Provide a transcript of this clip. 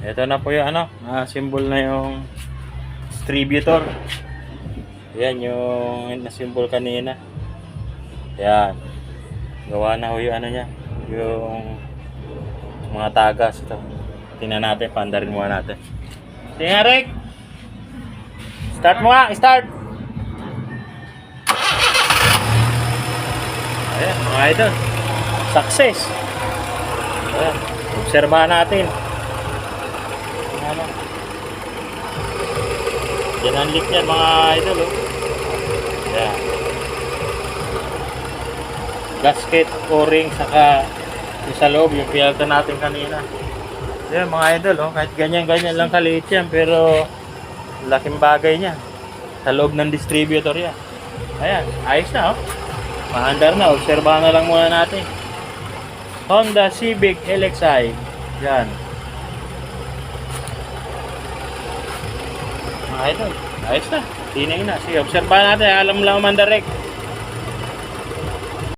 Ito na po yung symbol na yung distributor. Yan yung na-symbol kanina. Yan. Gawa na ho yung niya. Yung mga tagas. Ito. Tingnan natin. Pandarin muna natin. Tingnan, Rick! Start mo nga! Start! Ayan, mga idol. Success! Ayan. Obserbahan natin. Yan ang leak yan mga idol. Ayan. Gasket, o-ring, saka yung sa loob, yung pinalta natin kanina. Ayan mga idol, kahit ganyan-ganyan lang kaliit yan, pero laking bagay niya sa loob ng distributor yan. Ayan, ayos na maandar na, obserbahan na lang muna natin. Honda Civic LXi. Yan. Mga idol, ayos na. Tinay na. Sige, obserbahan natin. Alam mo lang mandarek.